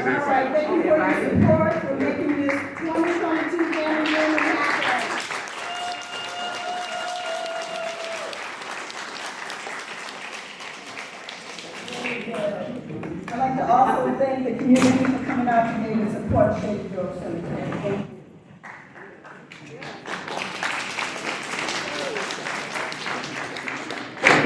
right, thank you for your support for making this 2022 family reunion happen. Very good. I'd like to also thank the community for coming out today to support Shady Grove Cemetery. Thank you.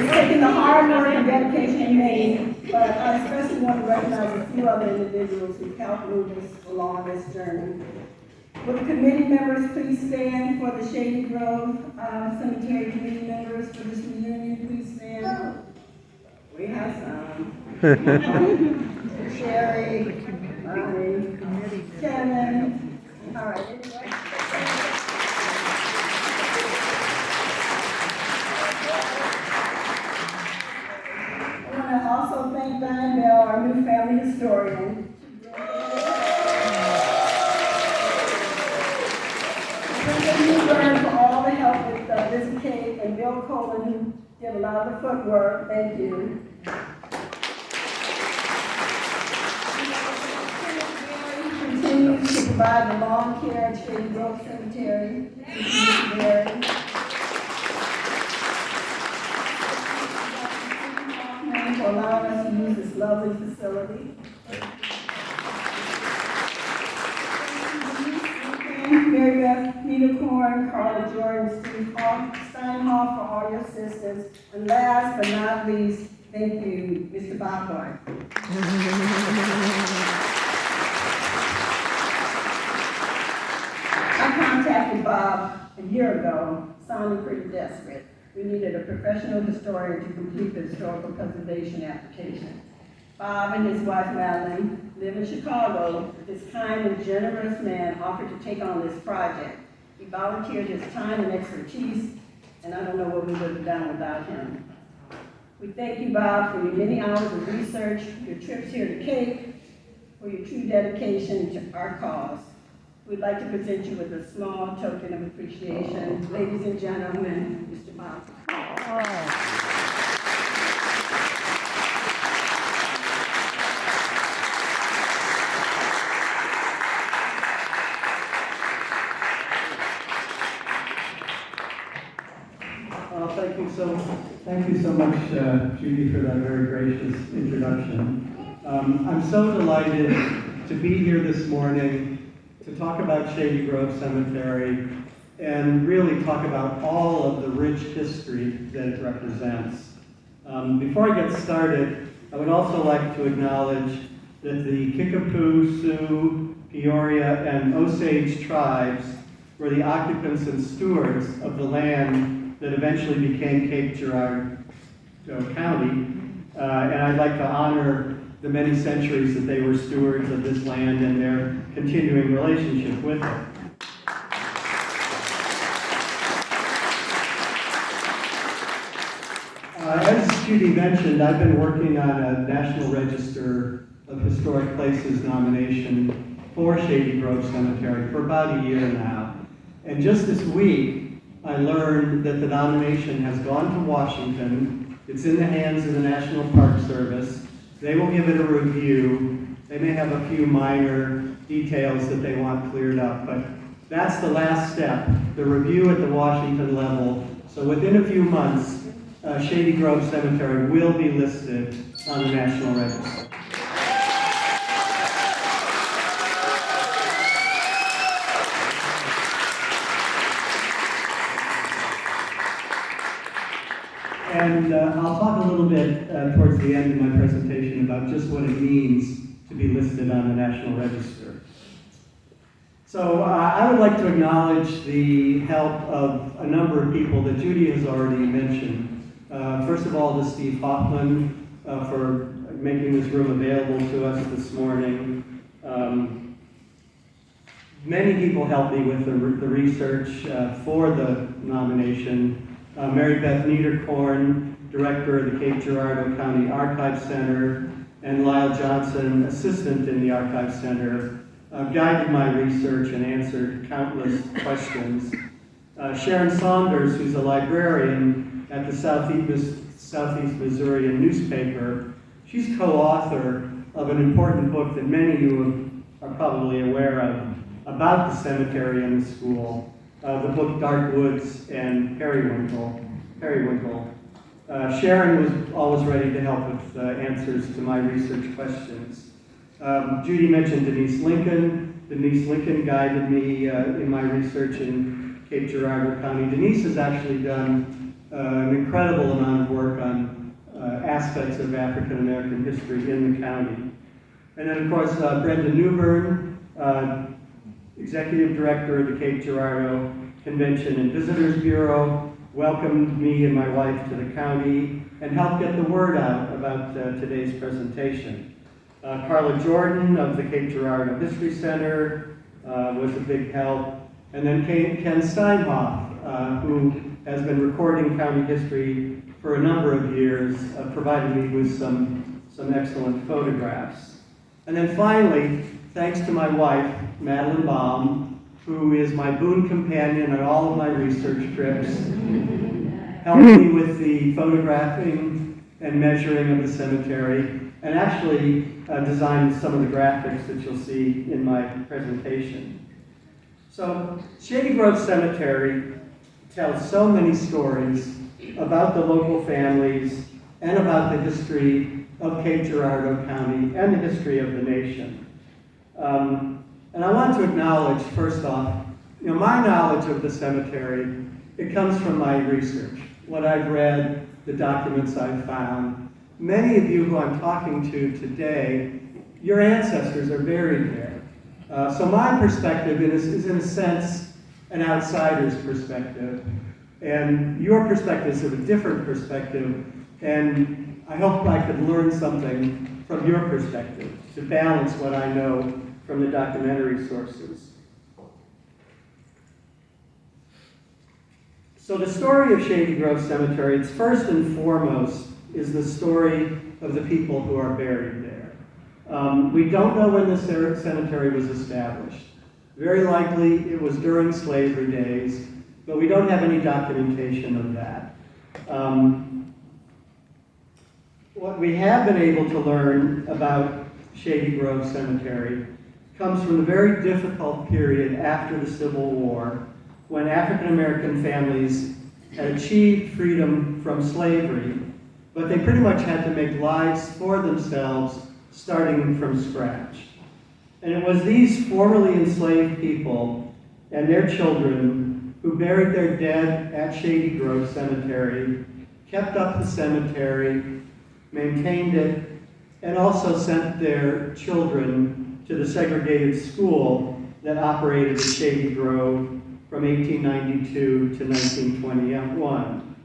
It's taking the hard work and dedication made, but I especially want to recognize a few other individuals who helped move us along this journey. Will the committee members please stand for the Shady Grove Cemetery committee members for this reunion? Please stand. We have some. Sherry, Bonnie, Kevin. All right, anyway. I want to also thank Diane Bell, our new family historian. Thank you, Bern, for all the help with Lizzie Kate and Bill Coleman, who did a lot of the footwork. Thank you. Continues to provide the lawn care at Shady Grove Cemetery. Thank you, Mary. For allowing us to use this lovely facility. Mary Beth, Peter Korn, Carla Jordan, Steve Steinhoff for all your assistance. And last but not least, thank you, Mr. Bob Blythe. I contacted Bob a year ago, sounding pretty desperate. We needed a professional historian to complete the historical preservation application. Bob and his wife Madeline live in Chicago. This kind and generous man offered to take on this project. He volunteered his time and expertise, and I don't know what we would have done without him. We thank you, Bob, for your many hours of research, your trips here to Cape, for your true dedication to our cause. We'd like to present you with a small token of appreciation. Ladies and gentlemen, Mr. Bob. Thank you so much, Judy, for that very gracious introduction. I'm so delighted to be here this morning to talk about Shady Grove Cemetery and really talk about all of the rich history that it represents. Before I get started, I would also like to acknowledge that the Kickapoo, Sioux, Peoria, and Osage tribes were the occupants and stewards of the land that eventually became Cape Girardeau County. And I'd like to honor the many centuries that they were stewards of this land and their continuing relationship with it. As Judy mentioned, I've been working on a National Register of Historic Places nomination for Shady Grove Cemetery for about a year now. And just this week, I learned that the nomination has gone to Washington. It's in the hands of the National Park Service. They will give it a review. They may have a few minor details that they want cleared up, but that's the last step, the review at the Washington level. So within a few months, Shady Grove Cemetery will be listed on the National Register. And I'll talk a little bit towards the end of my presentation about just what it means to be listed on the National Register. So I would like to acknowledge the help of a number of people that Judy has already mentioned. First of all, to Steve Hoffman for making this room available to us this morning. Many people helped me with the research for the nomination. Mary Beth Niederkorn, Director of the Cape Girardeau County Archive Center, and Lyle Johnson, Assistant in the Archive Center, guided my research and answered countless questions. Sharon Saunders, who's a librarian at the Southeast Missourian newspaper, she's co-author of an important book that many of you are probably aware of about the cemetery and the school, the book Dark Woods and Periwinkle. Sharon was always ready to help with answers to my research questions. Judy mentioned Denise Lincoln. Denise Lincoln guided me in my research in Cape Girardeau County. Denise has actually done an incredible amount of work on aspects of African American history in the county. And then, of course, Brenda Newbern, Executive Director of the Cape Girardeau Convention and Visitors Bureau, welcomed me and my wife to the county and helped get the word out about today's presentation. Carla Jordan of the Cape Girardeau History Center was a big help. And then Ken Steinhoff, who has been recording county history for a number of years, provided me with some excellent photographs. And then finally, thanks to my wife, Madeline Baum, who is my boon companion on all of my research trips, helped me with the photographing and measuring of the cemetery, and actually designed some of the graphics that you'll see in my presentation. So, Shady Grove Cemetery tells so many stories about the local families and about the history of Cape Girardeau County and the history of the nation. And I want to acknowledge, first off, my knowledge of the cemetery, it comes from my research, what I've read, the documents I've found. Many of you who I'm talking to today, your ancestors are buried there. So my perspective is in a sense, an outsider's perspective. And your perspective is a different perspective, and I hope I could learn something from your perspective to balance what I know from the documentary sources. So the story of Shady Grove Cemetery, it's first and foremost, is the story of the people who are buried there. We don't know when the cemetery was established. Very likely it was during slavery days, but we don't have any documentation of that. What we have been able to learn about Shady Grove Cemetery comes from the very difficult period after the Civil War, when African American families had achieved freedom from slavery, but they pretty much had to make lives for themselves, starting from scratch. And it was these formerly enslaved people and their children who buried their dead at Shady Grove Cemetery, kept up the cemetery, maintained it, and also sent their children to the segregated school that operated at Shady Grove from 1892 to 1921.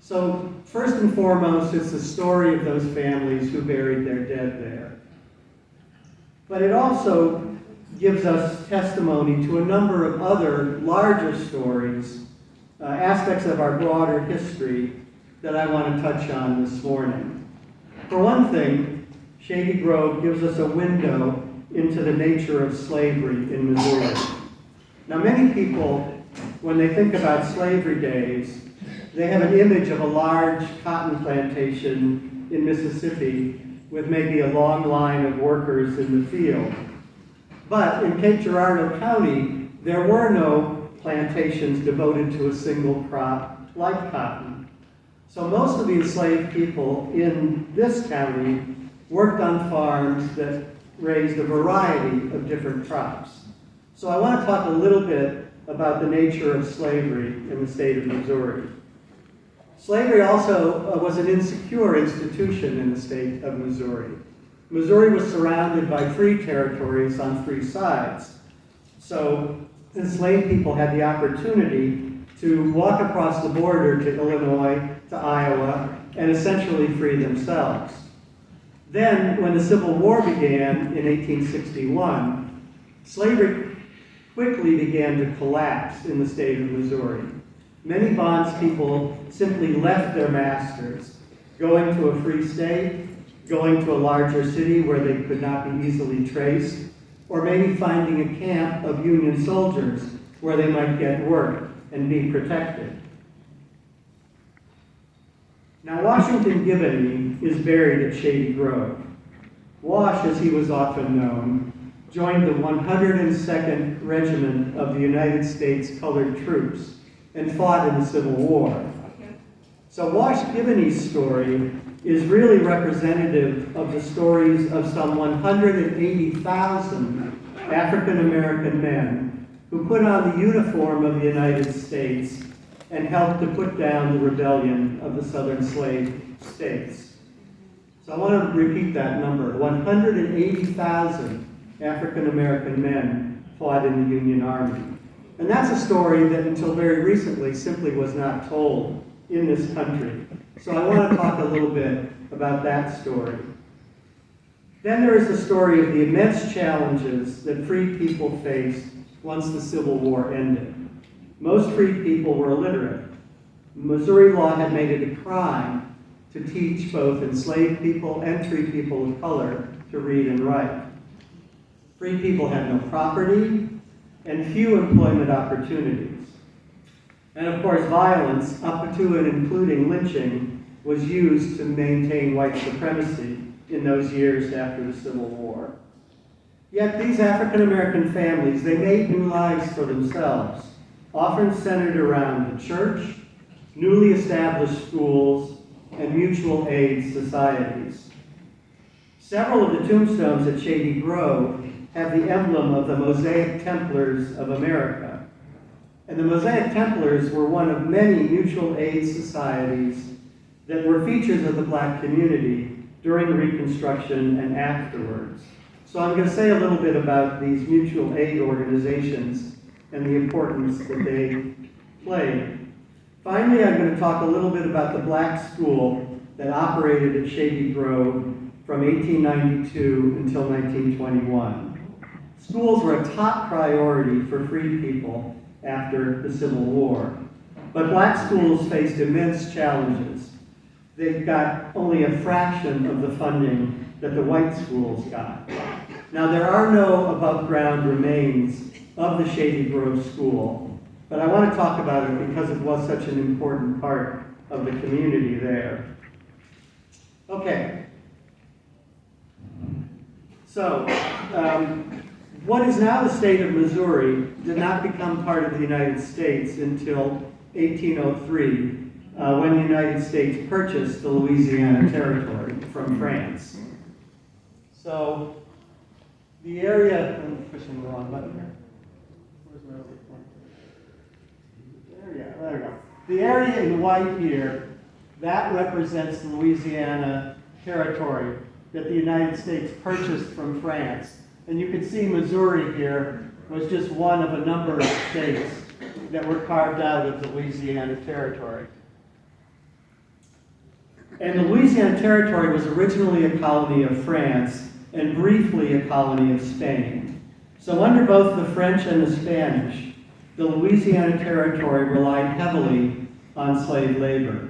So first and foremost, it's the story of those families who buried their dead there. But it also gives us testimony to a number of other larger stories, aspects of our broader history that I want to touch on this morning. For one thing, Shady Grove gives us a window into the nature of slavery in Missouri. Now, many people, when they think about slavery days, they have an image of a large cotton plantation in Mississippi with maybe a long line of workers in the field. But in Cape Girardeau County, there were no plantations devoted to a single crop like cotton. So most of the enslaved people in this county worked on farms that raised a variety of different crops. So I want to talk a little bit about the nature of slavery in the state of Missouri. Slavery also was an insecure institution in the state of Missouri. Missouri was surrounded by free territories on three sides. So enslaved people had the opportunity to walk across the border to Illinois, to Iowa, and essentially free themselves. Then, when the Civil War began in 1861, slavery quickly began to collapse in the state of Missouri. Many bondspeople simply left their masters, going to a free state, going to a larger city where they could not be easily traced, or maybe finding a camp of Union soldiers where they might get work and be protected. Now, Washington Giboney is buried at Shady Grove. Wash, as he was often known, joined the 102nd Regiment of the United States Colored Troops and fought in the Civil War. So Wash Giboney's story is really representative of the stories of some 180,000 African American men who put on the uniform of the United States and helped to put down the rebellion of the Southern slave states. So I want to repeat that number. 180,000 African American men fought in the Union Army. And that's a story that until very recently simply was not told in this country. So I want to talk a little bit about that story. Then there is the story of the immense challenges that free people faced once the Civil War ended. Most free people were illiterate. Missouri law had made it a crime to teach both enslaved people and free people of color to read and write. Free people had no property and few employment opportunities. And of course, violence, up to and including lynching, was used to maintain white supremacy in those years after the Civil War. Yet these African American families, they made new lives for themselves, often centered around the church, newly established schools, and mutual aid societies. Several of the tombstones at Shady Grove have the emblem of the Mosaic Templars of America. And the Mosaic Templars were one of many mutual aid societies that were features of the black community during Reconstruction and afterwards. So I'm going to say a little bit about these mutual aid organizations and the importance that they played. Finally, I'm going to talk a little bit about the black school that operated at Shady Grove from 1892 until 1921. Schools were a top priority for free people after the Civil War. But black schools faced immense challenges. They got only a fraction of the funding that the white schools got. Now, there are no above-ground remains of the Shady Grove School, but I want to talk about it because it was such an important part of the community there. Okay. So, what is now the state of Missouri did not become part of the United States until 1803, when the United States purchased the Louisiana Territory from France. So, the area, I'm pushing the wrong button here. Where's my other one? There we go. The area in white here, that represents the Louisiana Territory that the United States purchased from France. And you can see Missouri here was just one of a number of states that were carved out of the Louisiana Territory. And the Louisiana Territory was originally a colony of France and briefly a colony of Spain. So under both the French and the Spanish, the Louisiana Territory relied heavily on slave labor.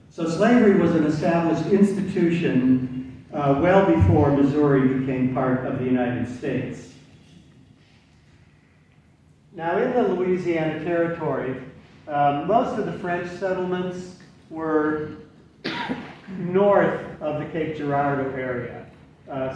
So slavery was an established institution well before Missouri became part of the United States. Now in the Louisiana Territory, most of the French settlements were north of the Cape Girardeau area.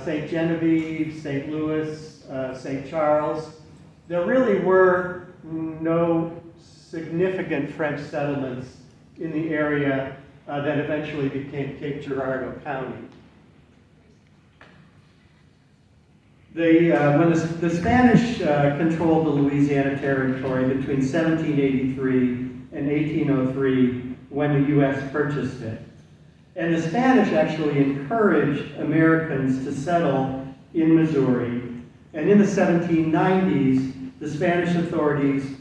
St. Genevieve, St. Louis, St. Charles. There really were no significant French settlements in the area that eventually became Cape Girardeau County. When the Spanish controlled the Louisiana Territory between 1783 and 1803, when the U.S. purchased it. And the Spanish actually encouraged Americans to settle in Missouri. And in the 1790s, the Spanish authorities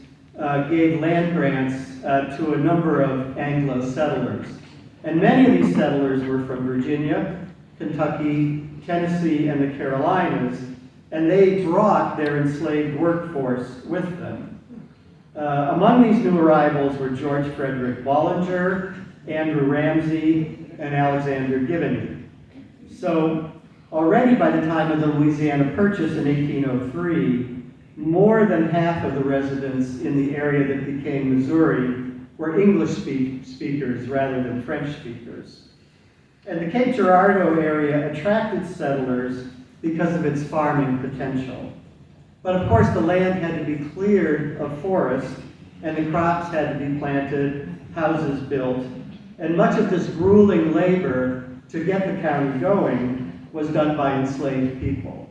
gave land grants to a number of Anglo settlers. And many of these settlers were from Virginia, Kentucky, Tennessee, and the Carolinas, and they brought their enslaved workforce with them. Among these new arrivals were George Frederick Bollinger, Andrew Ramsey, and Alexander Giboney. So already by the time of the Louisiana Purchase in 1803, more than half of the residents in the area that became Missouri were English speakers rather than French speakers. And the Cape Girardeau area attracted settlers because of its farming potential. But of course, the land had to be cleared of forest, and the crops had to be planted, houses built, and much of this grueling labor to get the county going was done by enslaved people.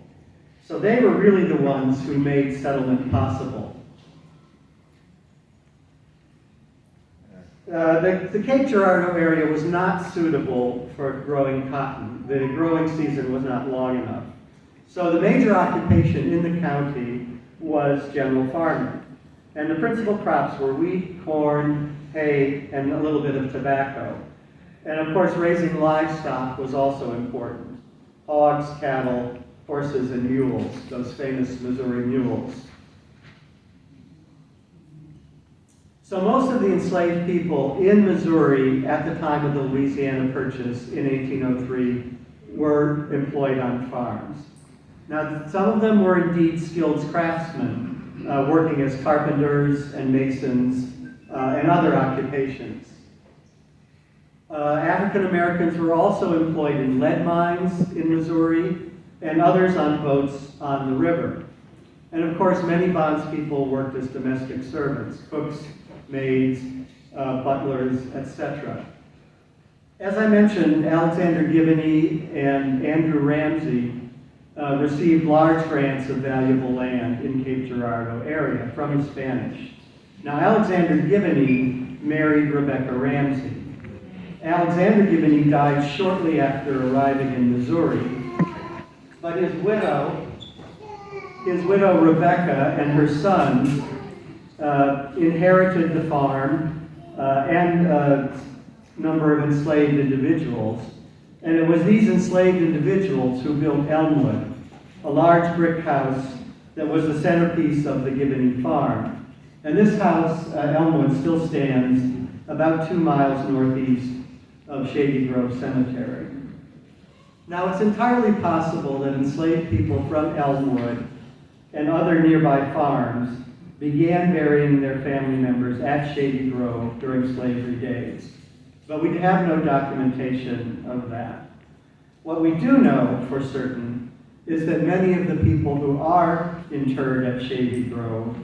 So they were really the ones who made settlement possible. The Cape Girardeau area was not suitable for growing cotton. The growing season was not long enough. So the major occupation in the county was general farming. And the principal crops were wheat, corn, hay, and a little bit of tobacco. And of course, raising livestock was also important. Hogs, cattle, horses, and mules, those famous Missouri mules. So most of the enslaved people in Missouri at the time of the Louisiana Purchase in 1803 were employed on farms. Now, some of them were indeed skilled craftsmen, working as carpenters and masons and other occupations. African Americans were also employed in lead mines in Missouri and others on boats on the river. And of course, many bondspeople worked as domestic servants, cooks, maids, butlers, etc. As I mentioned, Alexander Giboney and Andrew Ramsey received large grants of valuable land in Cape Girardeau area from the Spanish. Now, Alexander Giboney married Rebecca Ramsey. Alexander Giboney died shortly after arriving in Missouri, but his widow Rebecca and her sons inherited the farm and a number of enslaved individuals. And it was these enslaved individuals who built Elmwood, a large brick house that was the centerpiece of the Giboney farm. And this house, Elmwood, still stands about 2 miles northeast of Shady Grove Cemetery. Now, it's entirely possible that enslaved people from Elmwood and other nearby farms began burying their family members at Shady Grove during slavery days. But we have no documentation of that. What we do know for certain is that many of the people who are interred at Shady Grove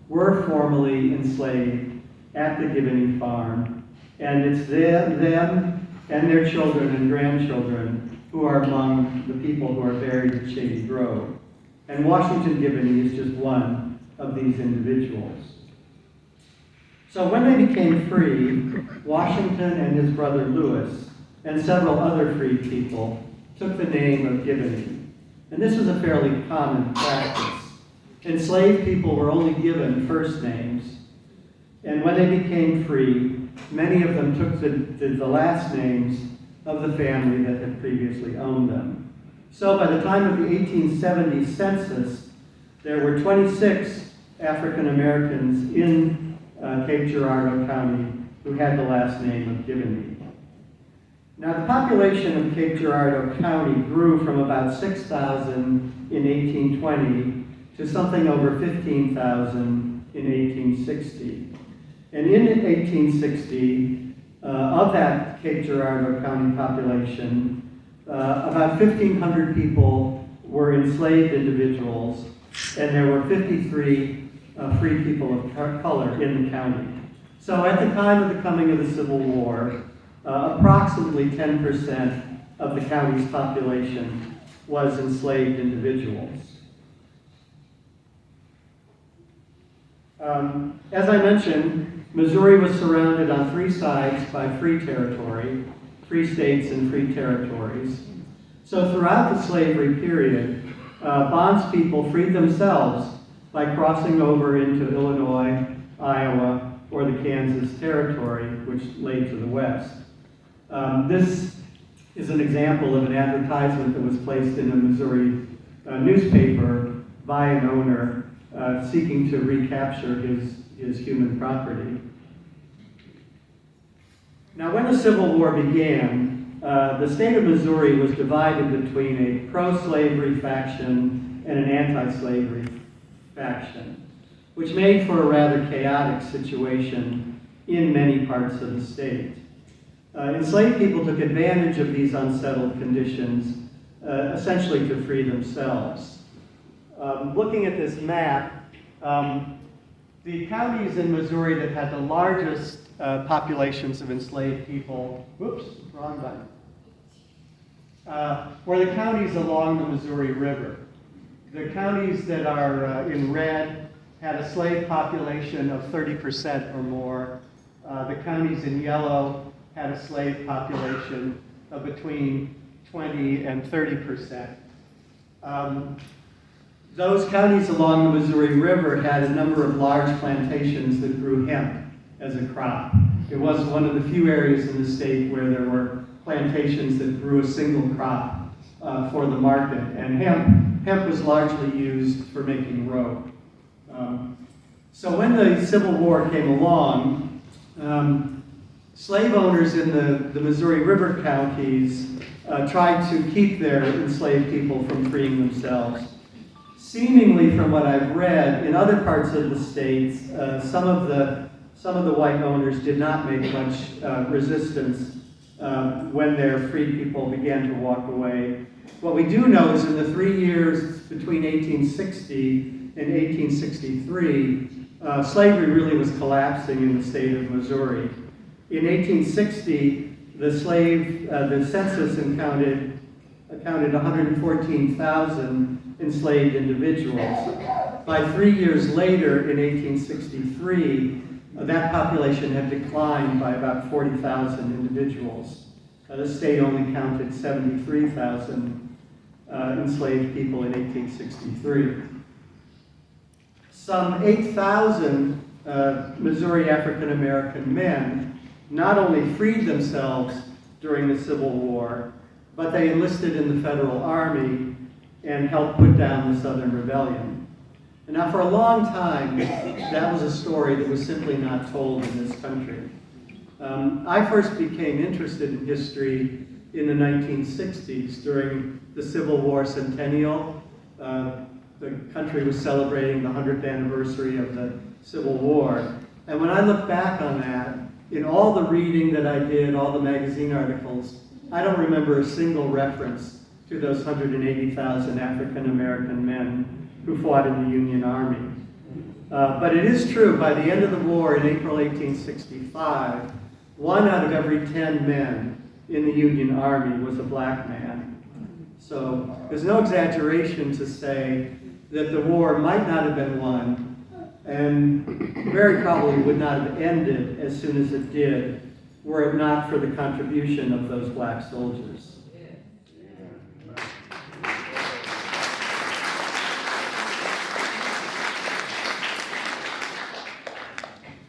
were formerly enslaved at the Giboney farm, and it's them and their children and grandchildren who are among the people who are buried at Shady Grove. And Washington Giboney is just one of these individuals. So when they became free, Washington and his brother Lewis and several other freed people took the name of Giboney. And this was a fairly common practice. Enslaved people were only given first names. And when they became free, many of them took the last names of the family that had previously owned them. So by the time of the 1870 census, there were 26 African Americans in Cape Girardeau County who had the last name of Giboney. Now, the population of Cape Girardeau County grew from about 6,000 in 1820 to something over 15,000 in 1860. And in 1860, of that Cape Girardeau County population, about 1,500 people were enslaved individuals, and there were 53 free people of color in the county. So at the time of the coming of the Civil War, approximately 10% of the county's population was enslaved individuals. As I mentioned, Missouri was surrounded on 3 sides by free territory, free states and free territories. So throughout the slavery period, bondspeople freed themselves by crossing over into Illinois, Iowa, or the Kansas Territory, which lay to the west. This is an example of an advertisement that was placed in a Missouri newspaper by an owner seeking to recapture his human property. Now, when the Civil War began, the state of Missouri was divided between a pro-slavery faction and an anti-slavery faction, which made for a rather chaotic situation in many parts of the state. Enslaved people took advantage of these unsettled conditions essentially to free themselves. Looking at this map, the counties in Missouri that had the largest populations of enslaved people, whoops, wrong button, were the counties along the Missouri River. The counties that are in red had a slave population of 30% or more. The counties in yellow had a slave population of between 20 and 30%. Those counties along the Missouri River had a number of large plantations that grew hemp as a crop. It was one of the few areas in the state where there were plantations that grew a single crop for the market. And hemp was largely used for making rope. So when the Civil War came along, slave owners in the Missouri River counties tried to keep their enslaved people from freeing themselves. Seemingly, from what I've read, in other parts of the states, some of the white owners did not make much resistance when their freed people began to walk away. What we do know is in the 3 years between 1860 and 1863, slavery really was collapsing in the state of Missouri. In 1860, the census counted 114,000 enslaved individuals. By 3 years later, in 1863, that population had declined by about 40,000 individuals. The state only counted 73,000 enslaved people in 1863. Some 8,000 Missouri African American men not only freed themselves during the Civil War, but they enlisted in the Federal Army and helped put down the Southern Rebellion. And now for a long time, that was a story that was simply not told in this country. I first became interested in history in the 1960s during the Civil War centennial. The country was celebrating the 100th anniversary of the Civil War. And when I look back on that, in all the reading that I did, all the magazine articles, I don't remember a single reference to those 180,000 African American men who fought in the Union Army. But it is true, by the end of the war in April 1865, 1 out of every 10 men in the Union Army was a black man. So there's no exaggeration to say that the war might not have been won, and very probably would not have ended as soon as it did, were it not for the contribution of those black soldiers.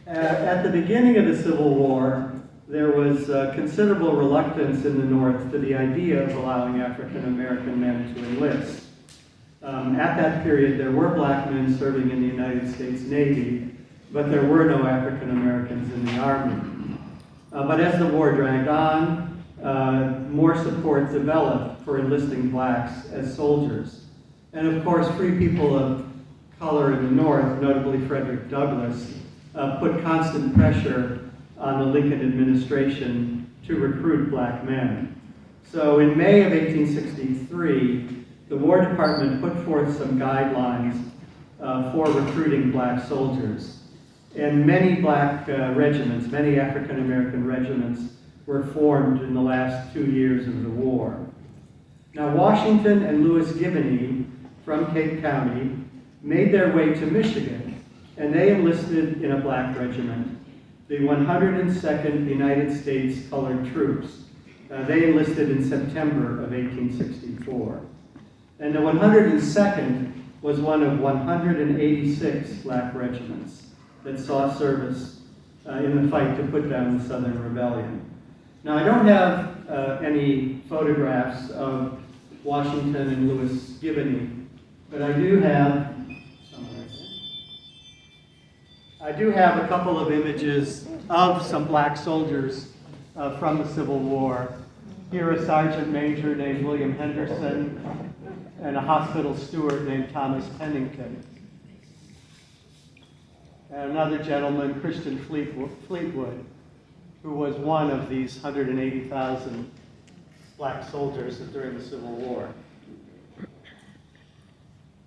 At the beginning of the Civil War, there was considerable reluctance in the North to the idea of allowing African American men to enlist. At that period, there were black men serving in the United States Navy, but there were no African Americans in the Army. But as the war dragged on, more support developed for enlisting blacks as soldiers. And of course, free people of color in the North, notably Frederick Douglass, put constant pressure on the Lincoln administration to recruit black men. So in May of 1863, the War Department put forth some guidelines for recruiting black soldiers. And many black regiments, many African American regiments, were formed in the last 2 years of the war. Now, Washington and Lewis Giboney from Cape County made their way to Michigan, and they enlisted in a black regiment, the 102nd United States Colored Troops. They enlisted in September of 1864. And the 102nd was one of 186 black regiments that saw service in the fight to put down the Southern Rebellion. Now, I don't have any photographs of Washington and Lewis Giboney, but I do have a couple of images of some black soldiers from the Civil War. Here, a sergeant major named William Henderson and a hospital steward named Thomas Pennington. And another gentleman, Christian Fleetwood, who was one of these 180,000 black soldiers during the Civil War.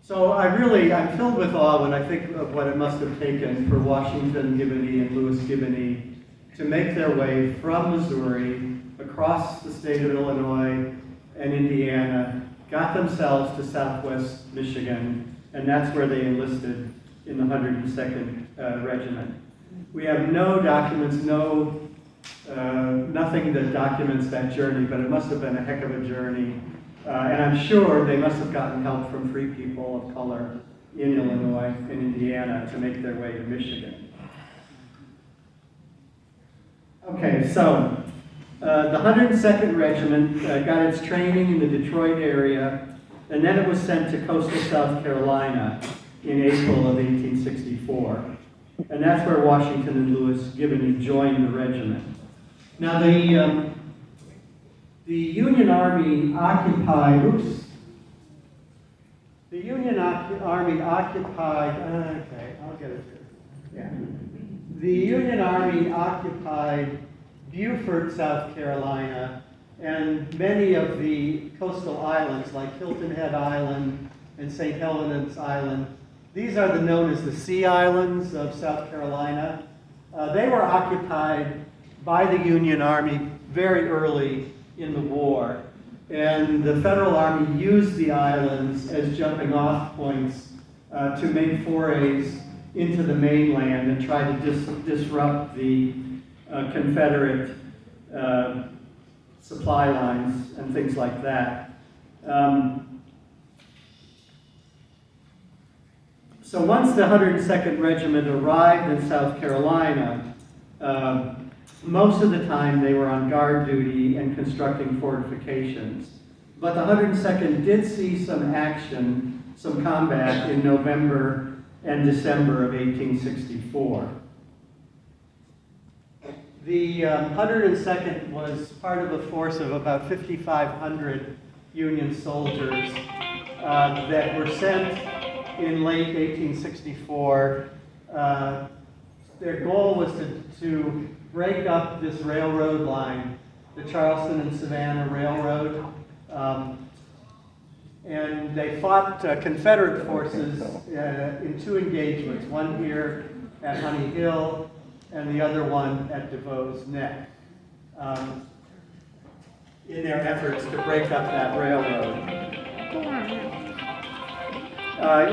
So I'm filled with awe when I think of what it must have taken for Washington Giboney and Lewis Giboney to make their way from Missouri across the state of Illinois and Indiana, got themselves to Southwest Michigan, and that's where they enlisted in the 102nd Regiment. We have no documents, nothing that documents that journey, but it must have been a heck of a journey. And I'm sure they must have gotten help from free people of color in Illinois and Indiana to make their way to Michigan. Okay, so the 102nd Regiment got its training in the Detroit area, and then it was sent to coastal South Carolina in April of 1864. And that's where Washington and Lewis Giboney joined the regiment. Now the Union Army occupied, okay, I'll get it here. Yeah. The Union Army occupied Beaufort, South Carolina, and many of the coastal islands like Hilton Head Island and St. Helena's Island. These are known as the Sea Islands of South Carolina. They were occupied by the Union Army very early in the war, and the Federal Army used the islands as jumping off points to make forays into the mainland and try to disrupt the Confederate supply lines and things like that. So once the 102nd Regiment arrived in South Carolina, most of the time they were on guard duty and constructing fortifications. But the 102nd did see some action, some combat in November and December of 1864. The 102nd was part of a force of about 5,500 Union soldiers that were sent in late 1864. Their goal was to break up this railroad line, the Charleston and Savannah Railroad. And they fought Confederate forces in two engagements, one here at Honey Hill and the other one at DeVoe's Neck, in their efforts to break up that railroad.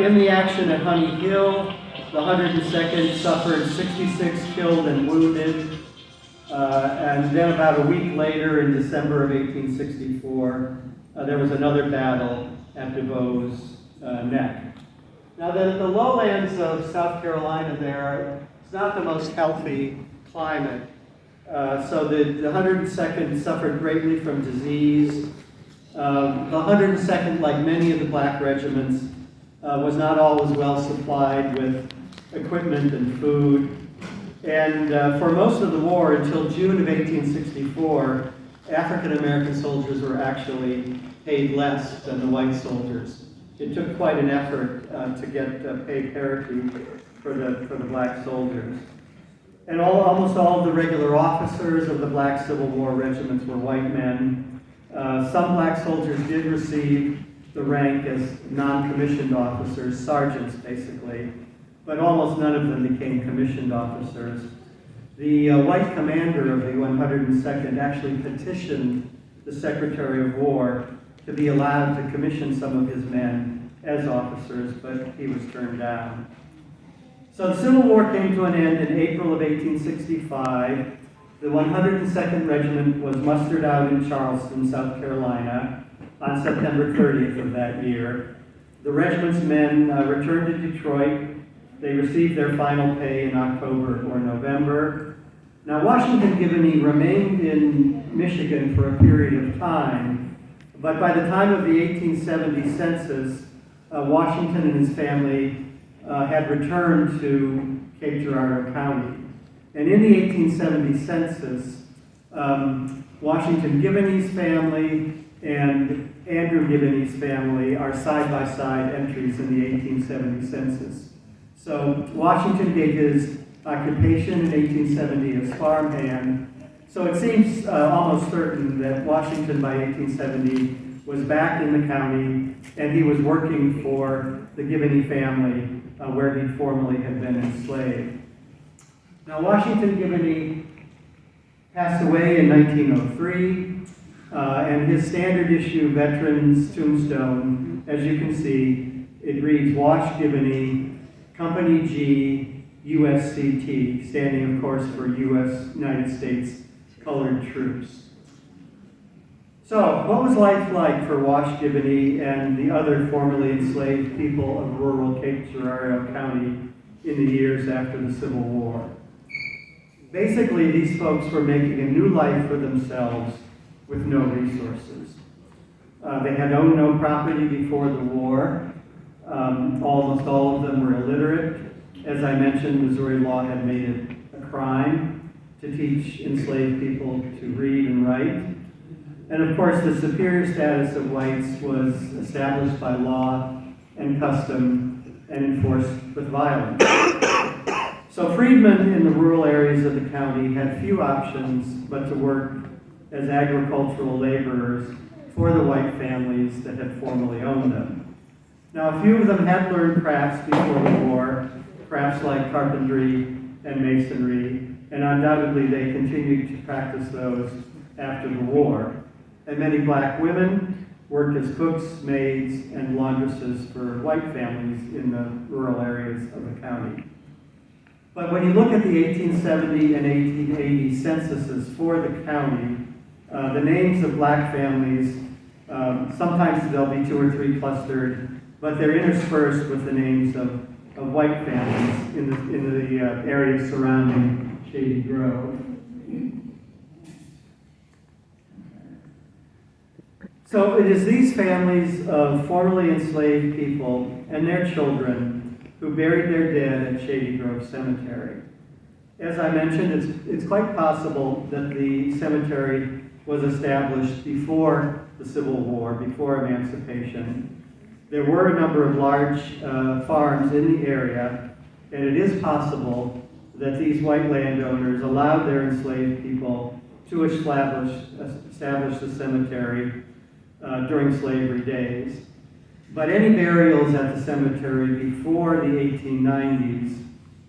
In the action at Honey Hill, the 102nd suffered 66 killed and wounded, and then about a week later, in December of 1864, there was another battle at DeVoe's Neck. Now, the lowlands of South Carolina there, it's not the most healthy climate. So the 102nd suffered greatly from disease. The 102nd, like many of the black regiments, was not always well supplied with equipment and food. And for most of the war, until June of 1864, African American soldiers were actually paid less than the white soldiers. It took quite an effort to get pay parity for the black soldiers. And almost all of the regular officers of the black Civil War regiments were white men. Some black soldiers did receive the rank as non-commissioned officers, sergeants basically, but almost none of them became commissioned officers. The white commander of the 102nd actually petitioned the Secretary of War to be allowed to commission some of his men as officers, but he was turned down. So the Civil War came to an end in April of 1865. The 102nd Regiment was mustered out in Charleston, South Carolina, on September 30th of that year. The regiment's men returned to Detroit. They received their final pay in October or November. Now, Washington Giboney remained in Michigan for a period of time, but by the time of the 1870 census, Washington and his family had returned to Cape Girardeau County. And in the 1870 census, Washington Giboney's family and Andrew Giboney's family are side-by-side entries in the 1870 census. So Washington gave his occupation in 1870 as farmhand. So it seems almost certain that Washington by 1870 was back in the county, and he was working for the Giboney family where he formerly had been enslaved. Now, Washington Giboney passed away in 1903, and his standard issue Veterans Tombstone, as you can see, it reads Wash Giboney, Company G, USCT, standing, of course, for United States Colored Troops. So, what was life like for Wash Giboney and the other formerly enslaved people of rural Cape Girardeau County in the years after the Civil War? Basically, these folks were making a new life for themselves with no resources. They had owned no property before the war. Almost all of them were illiterate. As I mentioned, Missouri law had made it a crime to teach enslaved people to read and write. And of course, the superior status of whites was established by law and custom and enforced with violence. So freedmen in the rural areas of the county had few options but to work as agricultural laborers for the white families that had formerly owned them. Now, a few of them had learned crafts before the war, crafts like carpentry and masonry, and undoubtedly they continued to practice those after the war. And many black women worked as cooks, maids, and laundresses for white families in the rural areas of the county. But when you look at the 1870 and 1880 censuses for the county, the names of black families, sometimes there'll be 2 or 3 clustered, but they're interspersed with the names of white families in the area surrounding Shady Grove. So it is these families of formerly enslaved people and their children who buried their dead at Shady Grove Cemetery. As I mentioned, it's quite possible that the cemetery was established before the Civil War, before emancipation. There were a number of large farms in the area, and it is possible that these white landowners allowed their enslaved people to establish the cemetery during slavery days. But any burials at the cemetery before the 1890s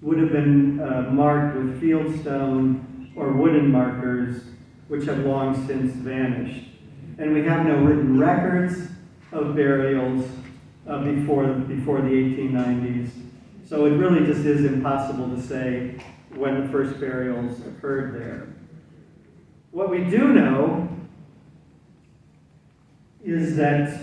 would have been marked with fieldstone or wooden markers, which have long since vanished. And we have no written records of burials before the 1890s. So it really just is impossible to say when the first burials occurred there. What we do know is that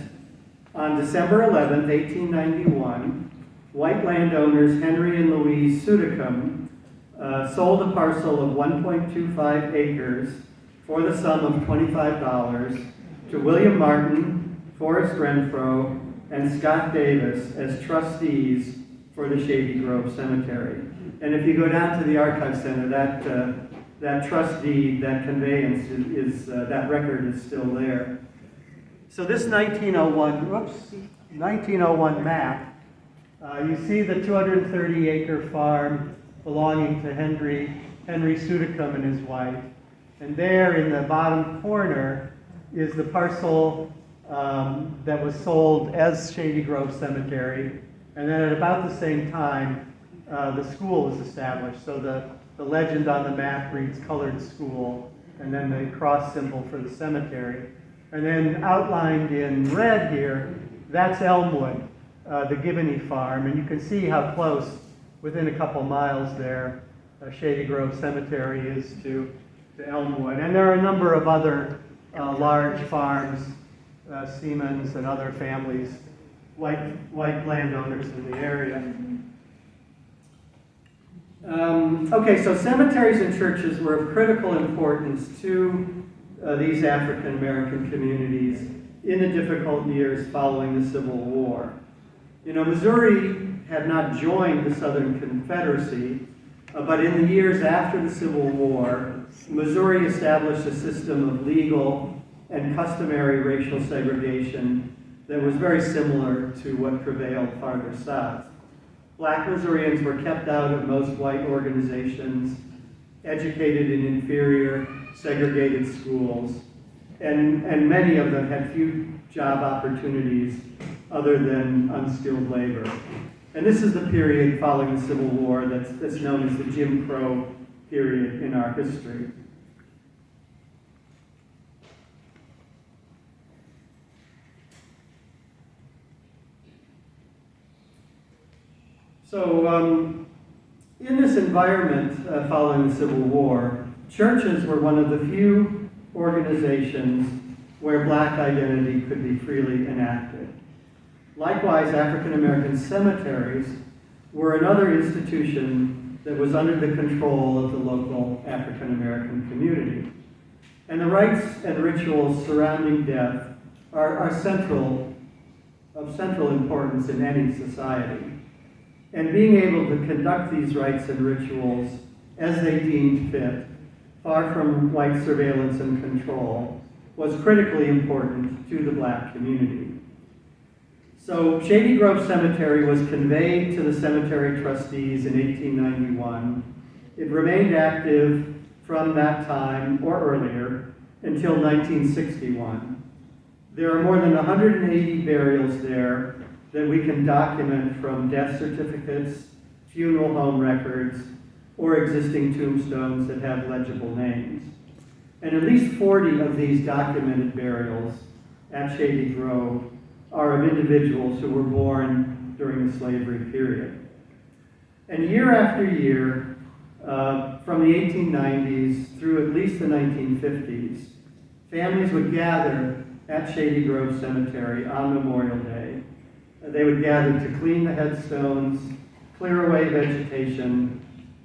on December 11th, 1891, white landowners Henry and Louise Sudicum sold a parcel of 1.25 acres for the sum of $25 to William Martin, Forrest Renfro, and Scott Davis as trustees for the Shady Grove Cemetery. And if you go down to the Archive Center, that trust deed, that conveyance, that record is still there. So this 1901 map, you see the 230-acre farm belonging to Henry Sudicum and his wife. And there in the bottom corner is the parcel that was sold as Shady Grove Cemetery. And then at about the same time, the school was established. So the legend on the map reads Colored School, and then the cross symbol for the cemetery. And then outlined in red here, that's Elmwood, the Giboney farm. And you can see how close, within a couple miles there, Shady Grove Cemetery is to Elmwood. And there are a number of other large farms, Siemens and other families, white landowners in the area. Okay, so cemeteries and churches were of critical importance to these African American communities in the difficult years following the Civil War. You know, Missouri had not joined the Southern Confederacy, but in the years after the Civil War, Missouri established a system of legal and customary racial segregation that was very similar to what prevailed farther south. Black Missourians were kept out of most white organizations, educated in inferior segregated schools, and many of them had few job opportunities other than unskilled labor. And this is the period following the Civil War that's known as the Jim Crow period in our history. So in this environment following the Civil War, churches were one of the few organizations where black identity could be freely enacted. Likewise, African American cemeteries were another institution that was under the control of the local African American community. And the rites and rituals surrounding death are of central importance in any society. And being able to conduct these rites and rituals as they deemed fit, far from white surveillance and control, was critically important to the black community. So Shady Grove Cemetery was conveyed to the cemetery trustees in 1891. It remained active from that time or earlier until 1961. There are more than 180 burials there that we can document from death certificates, funeral home records, or existing tombstones that have legible names. And at least 40 of these documented burials at Shady Grove are of individuals who were born during the slavery period. And year after year, from the 1890s through at least the 1950s, families would gather at Shady Grove Cemetery on Memorial Day. They would gather to clean the headstones, clear away vegetation,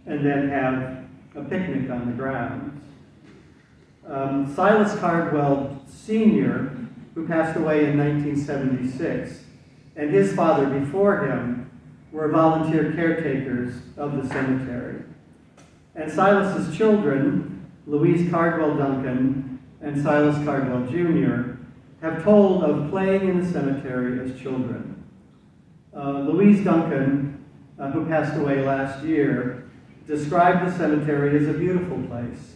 and then have a picnic on the grounds. Silas Cardwell Sr., who passed away in 1976, and his father before him were volunteer caretakers of the cemetery. And Silas's children, Louise Cardwell Duncan and Silas Cardwell Jr., have told of playing in the cemetery as children. Louise Duncan, who passed away last year, described the cemetery as a beautiful place,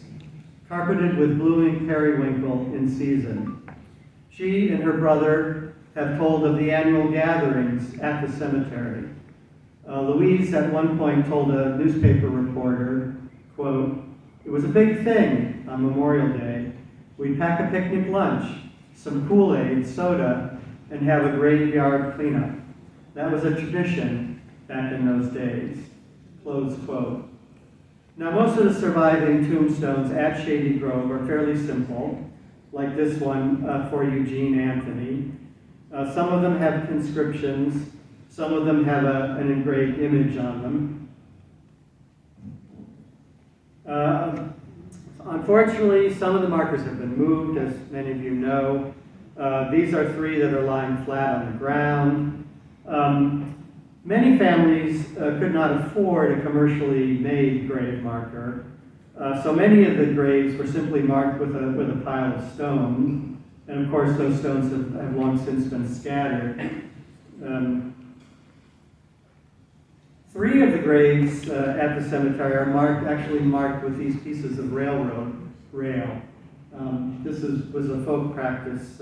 carpeted with blooming periwinkle in season. She and her brother have told of the annual gatherings at the cemetery. Louise at one point told a newspaper reporter, quote, "It was a big thing on Memorial Day. We'd pack a picnic lunch, some Kool-Aid, soda, and have a graveyard cleanup. That was a tradition back in those days," close quote. Now, most of the surviving tombstones at Shady Grove are fairly simple, like this one for Eugene Anthony. Some of them have inscriptions, some of them have an engraved image on them. Unfortunately, some of the markers have been moved, as many of you know. These are 3 that are lying flat on the ground. Many families could not afford a commercially made grave marker, so many of the graves were simply marked with a pile of stones, and of course those stones have long since been scattered. 3 of the graves at the cemetery are actually marked with these pieces of railroad rail. This was a folk practice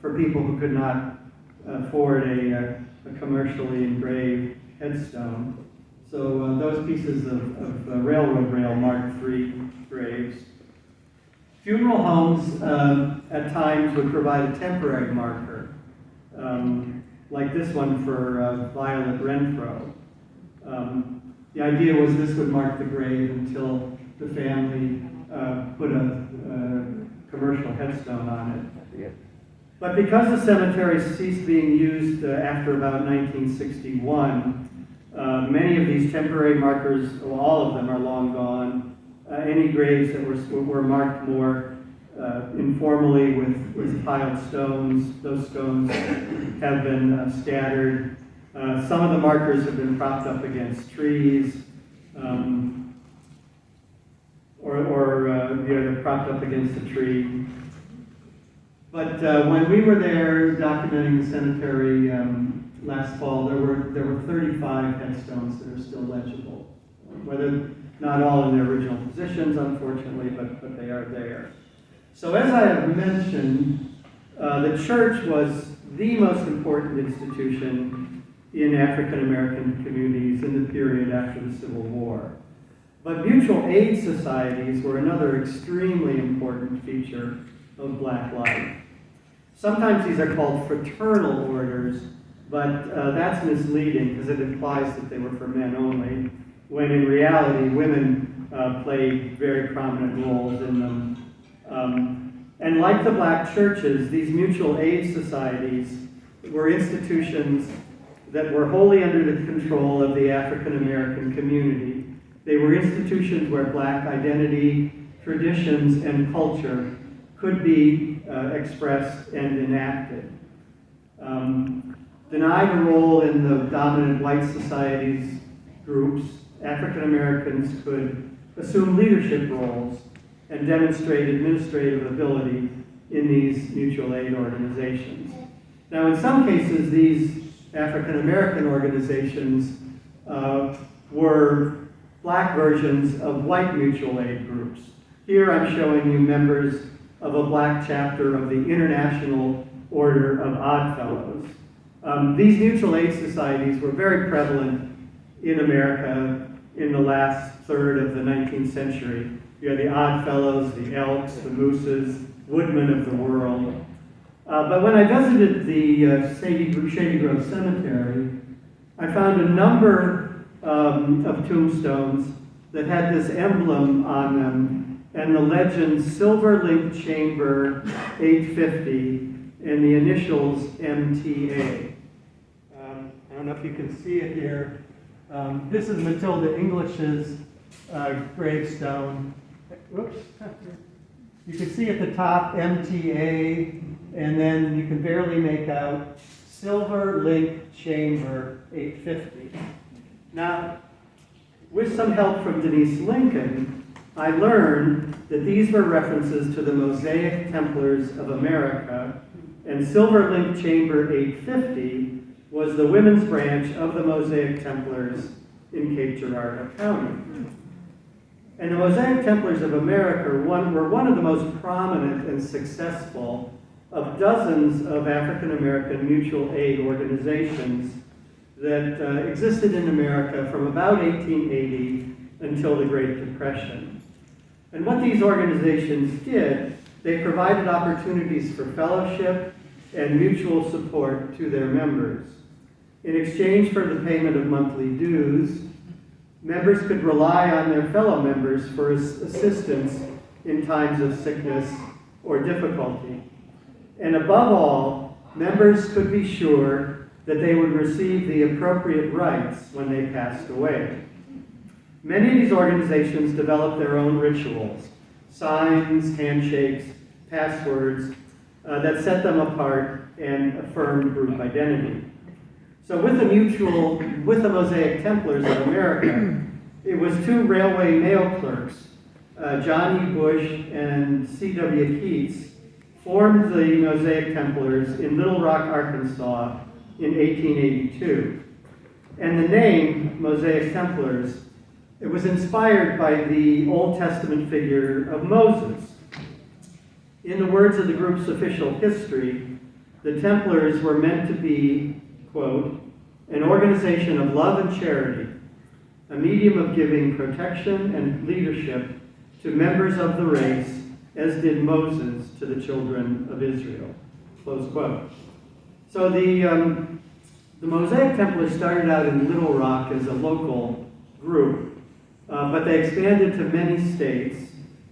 for people who could not afford a commercially engraved headstone. So those pieces of railroad rail marked 3 graves. Funeral homes at times would provide a temporary marker, like this one for Violet Renfro. The idea was this would mark the grave until the family put a commercial headstone on it. But because the cemetery ceased being used after about 1961, many of these temporary markers, well, all of them are long gone. Any graves that were marked more informally with piled stones, those stones have been scattered. Some of the markers have been propped up against trees, they're propped up against a tree. But when we were there documenting the cemetery last fall, there were 35 headstones that are still legible. Whether not all in their original positions, unfortunately, but they are there. So as I have mentioned, the church was the most important institution in African American communities in the period after the Civil War. But mutual aid societies were another extremely important feature of Black life. Sometimes these are called fraternal orders, but that's misleading because it implies that they were for men only, when in reality women played very prominent roles in them. And like the Black churches, these mutual aid societies were institutions that were wholly under the control of the African American community. They were institutions where Black identity, traditions, and culture could be expressed and enacted. Denied a role in the dominant white societies groups, African Americans could assume leadership roles and demonstrate administrative ability in these mutual aid organizations. Now, in some cases, these African American organizations were Black versions of white mutual aid groups. Here I'm showing you members of a Black chapter of the International Order of Oddfellows. These mutual aid societies were very prevalent in America in the last third of the 19th century. You had the Oddfellows, the Elks, the Mooses, Woodmen of the world. But when I visited the Shady Grove Cemetery, I found a number of tombstones that had this emblem on them and the legend Silver Link Chamber 850 and the initials MTA. I don't know if you can see it here. This is Matilda English's gravestone. Whoops. You can see at the top MTA, and then you can barely make out Silver Link Chamber 850. Now, with some help from Denise Lincoln, I learned that these were references to the Mosaic Templars of America, and Silver Link Chamber 850 was the women's branch of the Mosaic Templars in Cape Girardeau County. And the Mosaic Templars of America were one of the most prominent and successful of dozens of African American mutual aid organizations that existed in America from about 1880 until the Great Depression. And what these organizations did, they provided opportunities for fellowship and mutual support to their members. In exchange for the payment of monthly dues, members could rely on their fellow members for assistance in times of sickness or difficulty. And above all, members could be sure that they would receive the appropriate rites when they passed away. Many of these organizations developed their own rituals, signs, handshakes, passwords that set them apart and affirmed group identity. So with the Mosaic Templars of America, it was two railway mail clerks, John E. Bush and C.W. Keats, formed the Mosaic Templars in Little Rock, Arkansas in 1882. And the name Mosaic Templars, it was inspired by the Old Testament figure of Moses. In the words of the group's official history, the Templars were meant to be, quote, an organization of love and charity, a medium of giving protection and leadership to members of the race, as did Moses to the children of Israel, close quote. So the Mosaic Templars started out in Little Rock as a local group, but they expanded to many states,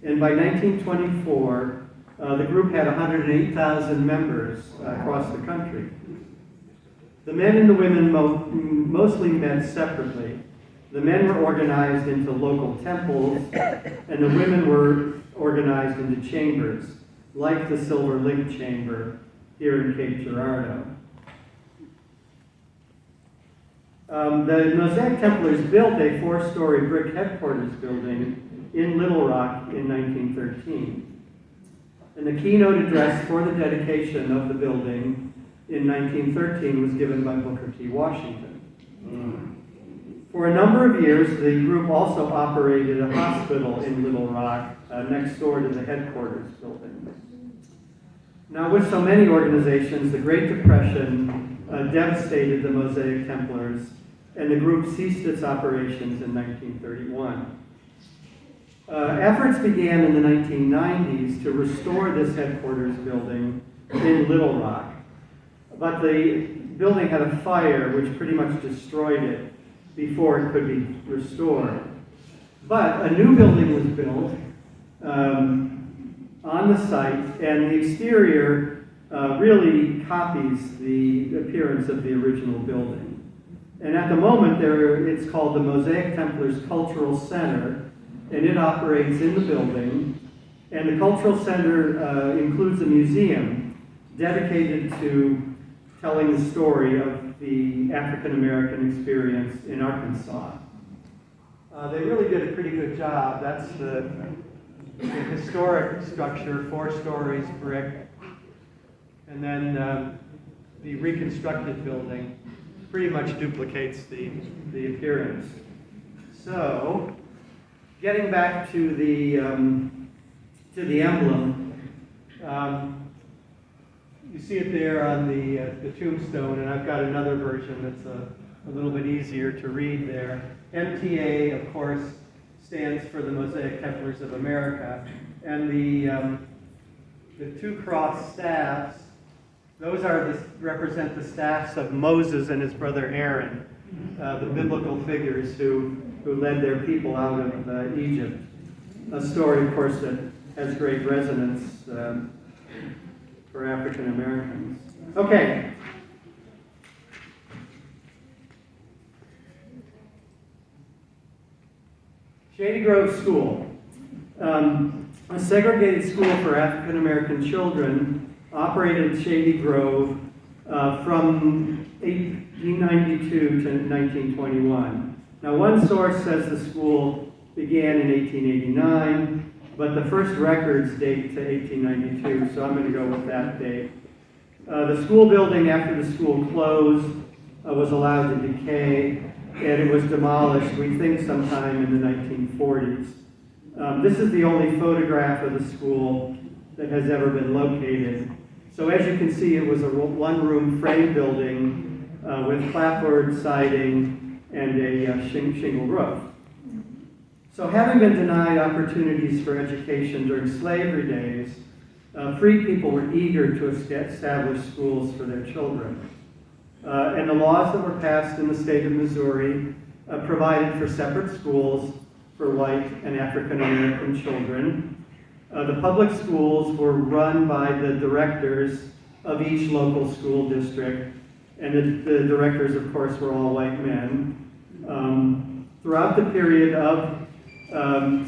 and by 1924, the group had 108,000 members across the country. The men and the women mostly met separately. The men were organized into local temples, and the women were organized into chambers, like the Silver Link Chamber here in Cape Girardeau. The Mosaic Templars built a 4-story brick headquarters building in Little Rock in 1913. And the keynote address for the dedication of the building in 1913 was given by Booker T. Washington. For a number of years, the group also operated a hospital in Little Rock, next door to the headquarters building. Now, with so many organizations, the Great Depression devastated the Mosaic Templars, and the group ceased its operations in 1931. Efforts began in the 1990s to restore this headquarters building in Little Rock, but the building had a fire which pretty much destroyed it before it could be restored. But a new building was built on the site, and the exterior really copies the appearance of the original building. And at the moment, it's called the Mosaic Templars Cultural Center, and it operates in the building. And the Cultural Center includes a museum dedicated to telling the story of the African American experience in Arkansas. They really did a pretty good job. That's the historic structure, 4 stories, brick, and then the reconstructed building pretty much duplicates the appearance. So, getting back to the emblem, you see it there on the tombstone, and I've got another version that's a little bit easier to read there. MTA, of course, stands for the Mosaic Templars of America, and the 2 cross staffs, those represent the staffs of Moses and his brother Aaron, the biblical figures who led their people out of Egypt. A story, of course, that has great resonance for African Americans. Okay. Shady Grove School. A segregated school for African American children operated Shady Grove from 1892 to 1921. Now, one source says the school began in 1889, but the first records date to 1892, so I'm going to go with that date. The school building, after the school closed, was allowed to decay, and it was demolished, we think, sometime in the 1940s. This is the only photograph of the school that has ever been located. So as you can see, it was a one-room frame building with clapboard siding and a shingle roof. So having been denied opportunities for education during slavery days, free people were eager to establish schools for their children. And the laws that were passed in the state of Missouri provided for separate schools for white and African American children. The public schools were run by the directors of each local school district, and the directors, of course, were all white men. Throughout the period of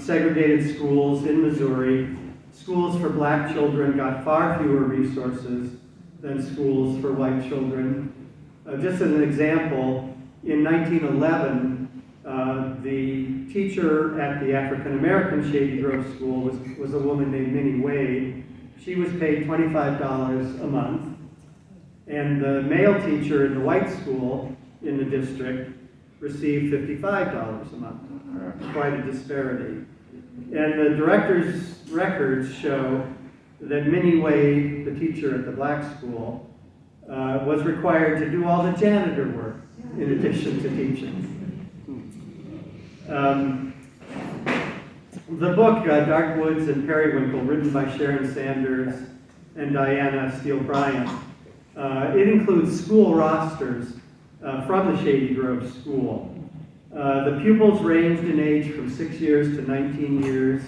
segregated schools in Missouri, schools for black children got far fewer resources than schools for white children. Just as an example, in 1911, the teacher at the African American Shady Grove School was a woman named Minnie Wade. She was paid $25 a month. And the male teacher in the white school in the district received $55 a month. Quite a disparity. And the director's records show that Minnie Wade, the teacher at the black school, was required to do all the janitor work in addition to teaching. The book, Dark Woods and Periwinkle, written by Sharon Sanders and Diana Steele Bryant, it includes school rosters from the Shady Grove School. The pupils ranged in age from 6 years to 19 years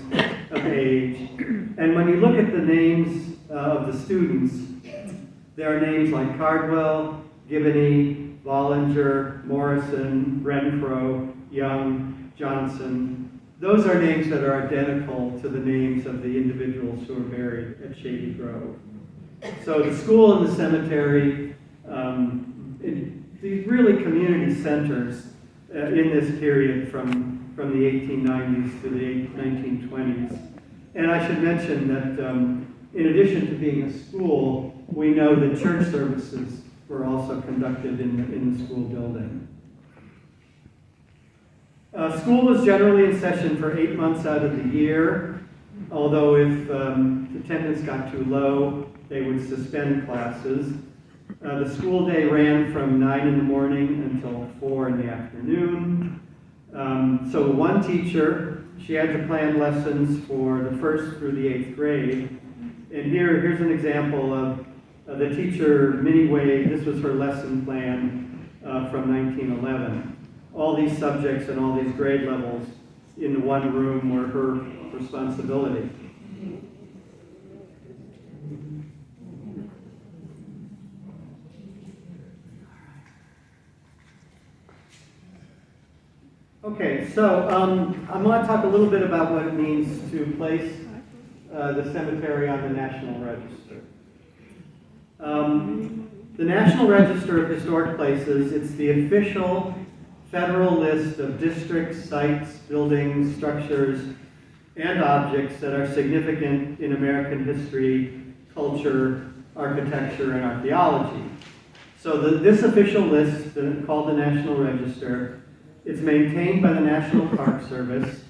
of age. And when you look at the names of the students, there are names like Cardwell, Gibney, Bollinger, Morrison, Renfro, Young, Johnson. Those are names that are identical to the names of the individuals who are buried at Shady Grove. So the school and the cemetery, these really community centers in this period from the 1890s to the 1920s. And I should mention that in addition to being a school, we know that church services were also conducted in the school building. School was generally in session for 8 months out of the year, although if attendance got too low, they would suspend classes. The school day ran from 9 in the morning until 4 in the afternoon. So one teacher, she had to plan lessons for the 1st through the 8th grade. And here's an example of the teacher, Minnie Wade. This was her lesson plan from 1911. All these subjects and all these grade levels in the one room were her responsibility. Okay, so I'm going to talk a little bit about what it means to place the cemetery on the National Register. The National Register of Historic Places, it's the official federal list of districts, sites, buildings, structures, and objects that are significant in American history, culture, architecture, and archaeology. So this official list, called the National Register, it's maintained by the National Park Service,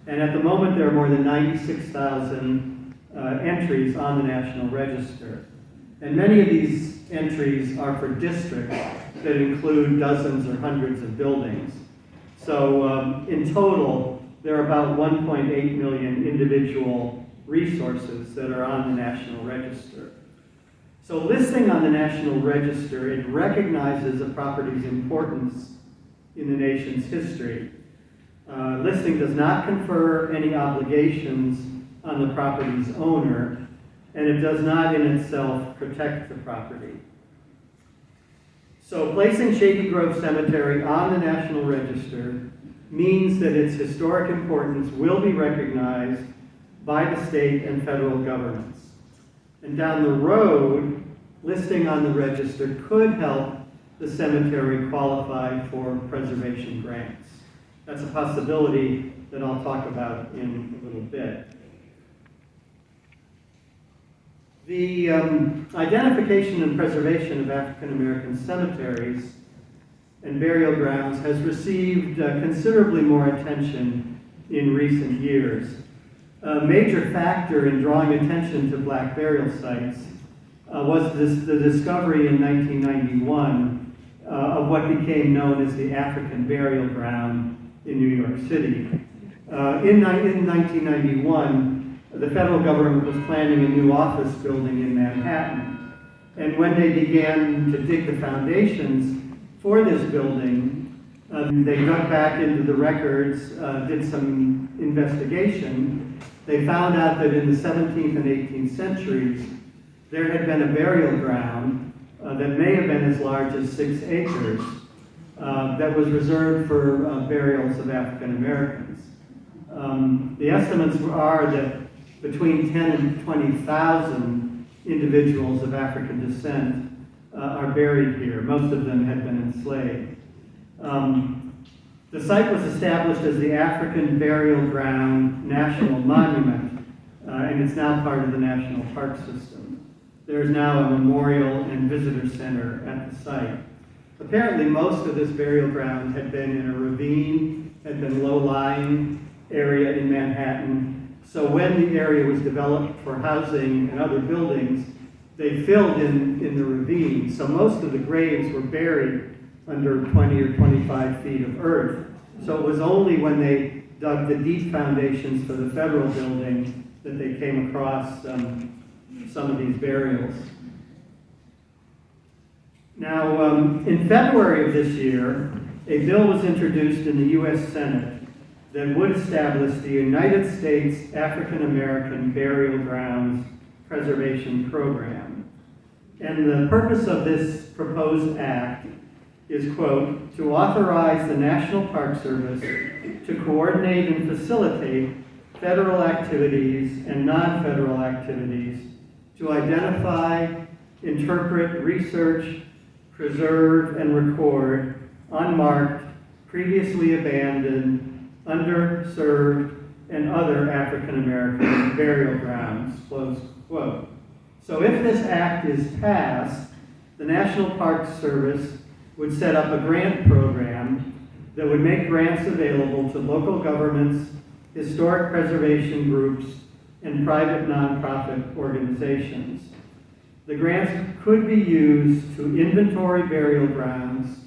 and at the moment there are more than 96,000 entries on the National Register. And many of these entries are for districts that include dozens or hundreds of buildings. So in total, there are about 1.8 million individual resources that are on the National Register. So listing on the National Register, it recognizes a property's importance in the nation's history. Listing does not confer any obligations on the property's owner, and it does not in itself protect the property. So placing Shady Grove Cemetery on the National Register means that its historic importance will be recognized by the state and federal governments. And down the road, listing on the register could help the cemetery qualify for preservation grants. That's a possibility that I'll talk about in a little bit. The identification and preservation of African American cemeteries and burial grounds has received considerably more attention in recent years. A major factor in drawing attention to black burial sites was the discovery in 1991 of what became known as the African Burial Ground in New York City. In 1991, the federal government was planning a new office building in Manhattan. And when they began to dig the foundations for this building, they dug back into the records, did some investigation. They found out that in the 17th and 18th centuries, there had been a burial ground that may have been as large as 6 acres that was reserved for burials of African Americans. The estimates are that between 10 and 20,000 individuals of African descent are buried here. Most of them had been enslaved. The site was established as the African Burial Ground National Monument, and it's now part of the National Park System. There is now a memorial and visitor center at the site. Apparently, most of this burial ground had been in a ravine, had been low-lying area in Manhattan. So when the area was developed for housing and other buildings, they filled in the ravine. So most of the graves were buried under 20 or 25 feet of earth. So it was only when they dug the deep foundations for the federal building that they came across some of these burials. Now, in February of this year, a bill was introduced in the U.S. Senate that would establish the United States African American Burial Grounds Preservation Program. And the purpose of this proposed act is, quote, to authorize the National Park Service to coordinate and facilitate federal activities and non-federal activities to identify, interpret, research, preserve, and record unmarked, previously abandoned, underserved, and other African American burial grounds, close quote. So if this act is passed, the National Park Service would set up a grant program that would make grants available to local governments, historic preservation groups, and private nonprofit organizations. The grants could be used to inventory burial grounds,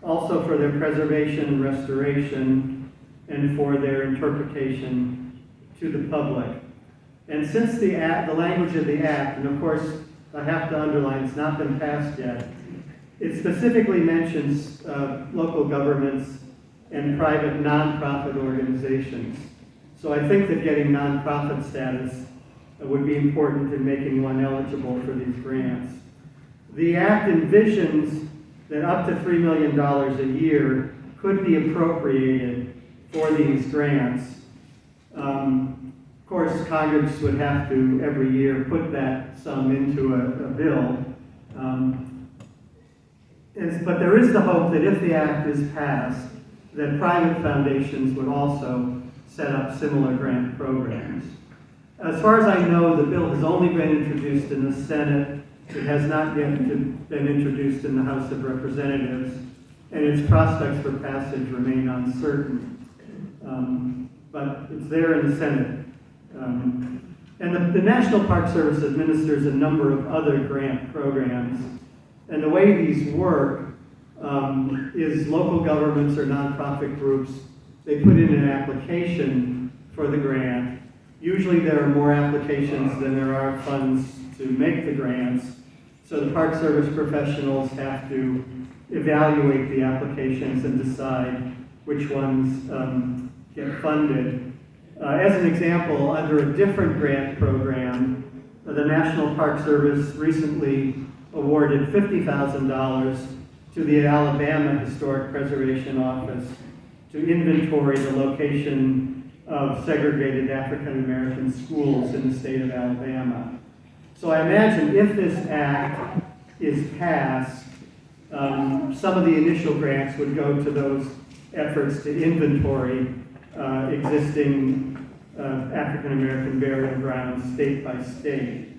also for their preservation and restoration, and for their interpretation to the public. And since the language of the Act, and of course I have to underline it's not been passed yet, it specifically mentions local governments and private nonprofit organizations. So I think that getting nonprofit status would be important in making one eligible for these grants. The Act envisions that up to $3 million a year could be appropriated for these grants. Of course, Congress would have to every year put that sum into a bill. But there is the hope that if the Act is passed, that private foundations would also set up similar grant programs. As far as I know, the bill has only been introduced in the Senate. It has not yet been introduced in the House of Representatives, and its prospects for passage remain uncertain. But it's there in the Senate. And the National Park Service administers a number of other grant programs. And the way these work is local governments or nonprofit groups, they put in an application for the grant. Usually there are more applications than there are funds to make the grants. So the Park Service professionals have to evaluate the applications and decide which ones get funded. As an example, under a different grant program, the National Park Service recently awarded $50,000 to the Alabama Historic Preservation Office to inventory the location of segregated African American schools in the state of Alabama. So I imagine if this act is passed, some of the initial grants would go to those efforts to inventory existing African American burial grounds state by state.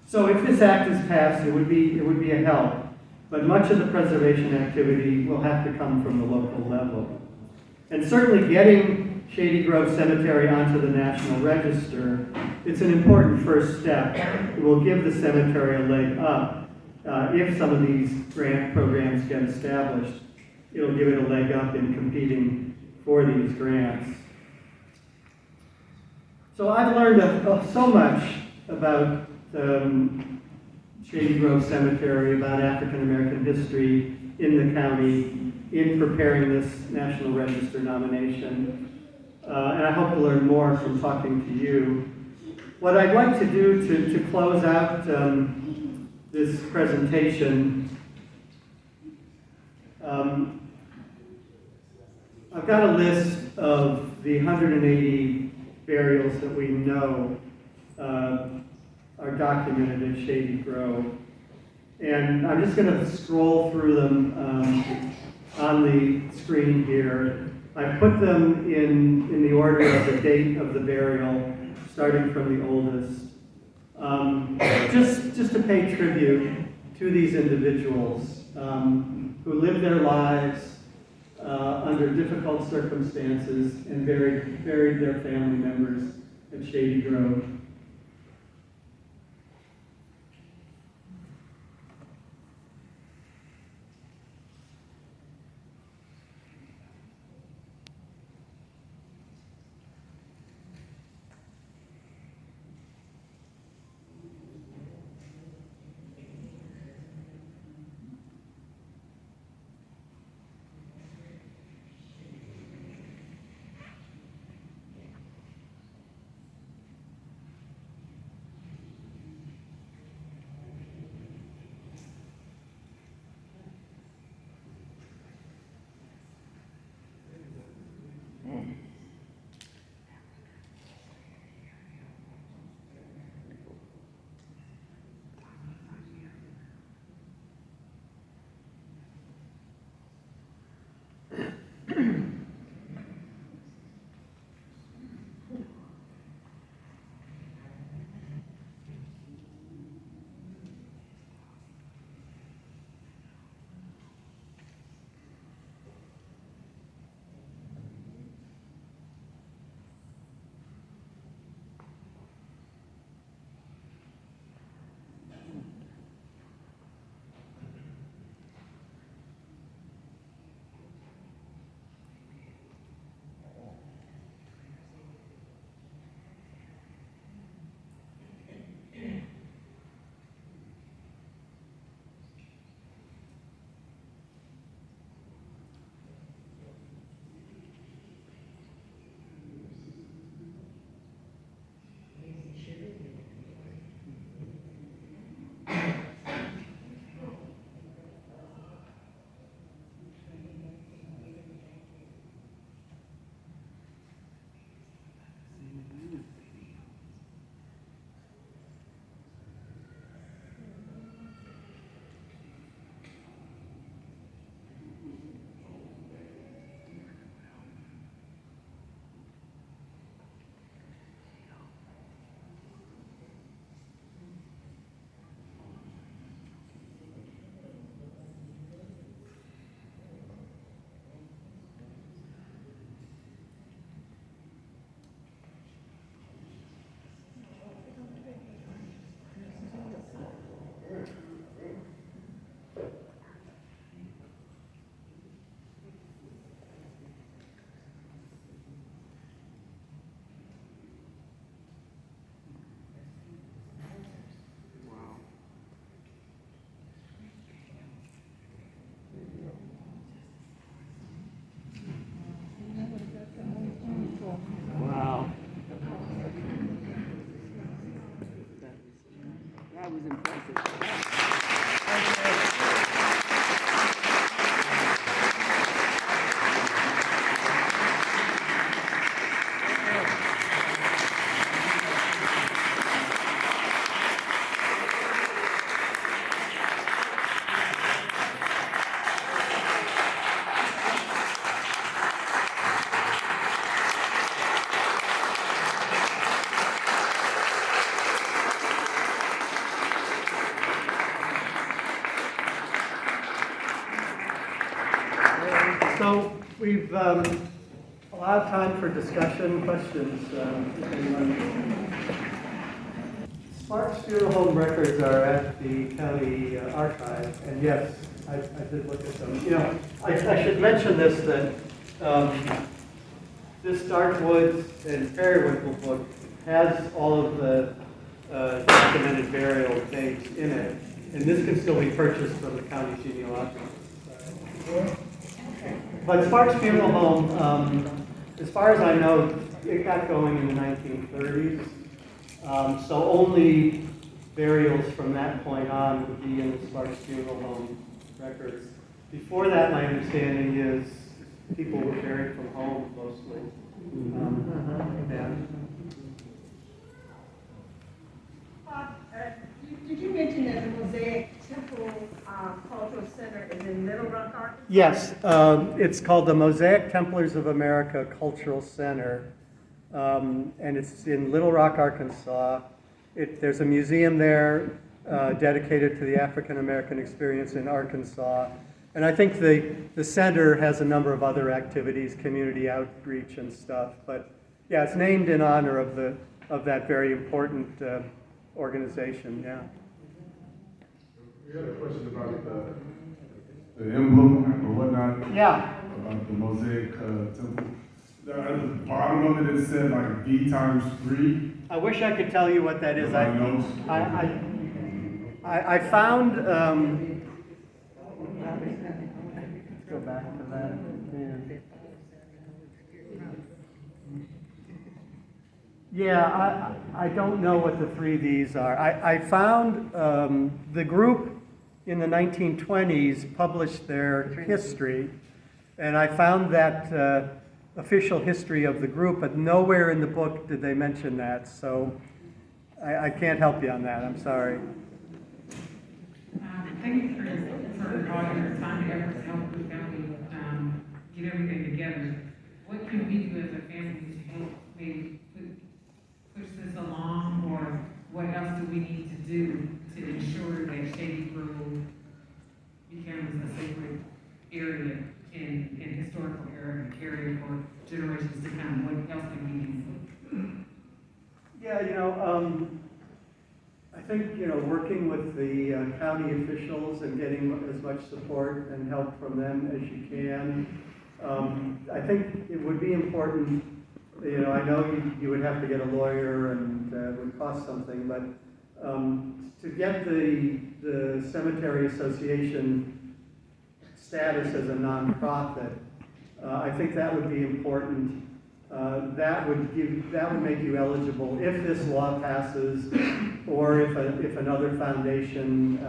So if this act is passed, it would be a help. But much of the preservation activity will have to come from the local level. And certainly getting Shady Grove Cemetery onto the National Register, it's an important first step. It will give the cemetery a leg up. If some of these grant programs get established, it'll give it a leg up in competing for these grants. So I've learned so much about Shady Grove Cemetery, about African American history in the county, in preparing this National Register nomination. And I hope to learn more from talking to you. What I'd like to do to close out this presentation, I've got a list of the 180 burials that we know are documented at Shady Grove. And I'm just going to scroll through them on the screen here. I put them in the order of the date of the burial, starting from the oldest. Just to pay tribute to these individuals who lived their lives under difficult circumstances and buried their family members at Shady Grove. So we've allowed time for discussion, questions. If anyone. Sparks funeral home records are at the county archive, and yes, I did look at them. You know, I should mention this, that this Dark Woods and Periwinkle book has all of the documented burial dates in it, and this can still be purchased from the county genealogical. But Sparks Funeral Home, as far as I know, it got going in the 1930s. So only burials from that point on would be in the Sparks Funeral Home records. Before that, my understanding is people were buried from home mostly. Yeah. Bob, did you mention that the Mosaic Temple Cultural Center is in Little Rock, Arkansas? Yes, it's called the Mosaic Templars of America Cultural Center, and it's in Little Rock, Arkansas. There's a museum there dedicated to the African American experience in Arkansas, and I think the center has a number of other activities, community outreach and stuff. But yeah, it's named in honor of that very important organization. Yeah. We had a question about the emblem or whatnot. Yeah. About the Mosaic temple. At the bottom of it said like V times 3. I wish I could tell you what that is. My notes. I found. Let's go back to that. Yeah, I don't know what the 3 V's are. I found the group in the 1920s published their history, and I found that official history of the group, but nowhere in the book did they mention that, so I can't help you on that. I'm sorry. Thank you for all your time and effort to help the family get everything together. What can we do as a family to help maybe push this along, or what else do we need to do to ensure that Shady Grove becomes a sacred area in historical area for generations to come? What else can we do? Yeah, I think, working with the county officials and getting as much support and help from them as you can. I think it would be important, I know you would have to get a lawyer and it would cost something, but to get the Cemetery Association status as a nonprofit, I think that would be important. That would make you eligible if this law passes, or if another foundation,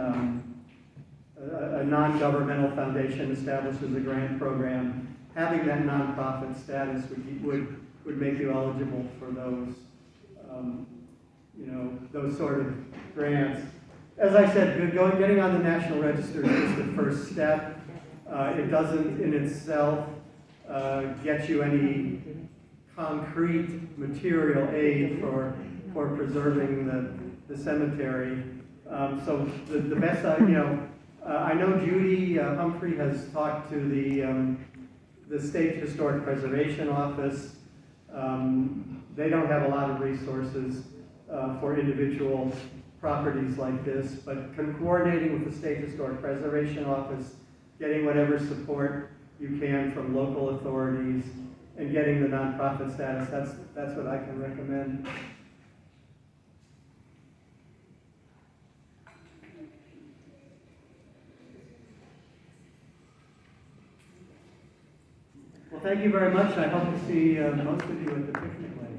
a non-governmental foundation establishes a grant program. Having that nonprofit status would make you eligible for those sort of grants. As I said, getting on the National Register is the first step. It doesn't in itself get you any concrete material aid for preserving the cemetery. So the best, I know Judy Humphrey has talked to the State Historic Preservation Office. They don't have a lot of resources for individual properties like this, but coordinating with the State Historic Preservation Office, getting whatever support you can from local authorities, and getting the nonprofit status, that's what I can recommend. Well, thank you very much. I hope to see most of you at the picnic later.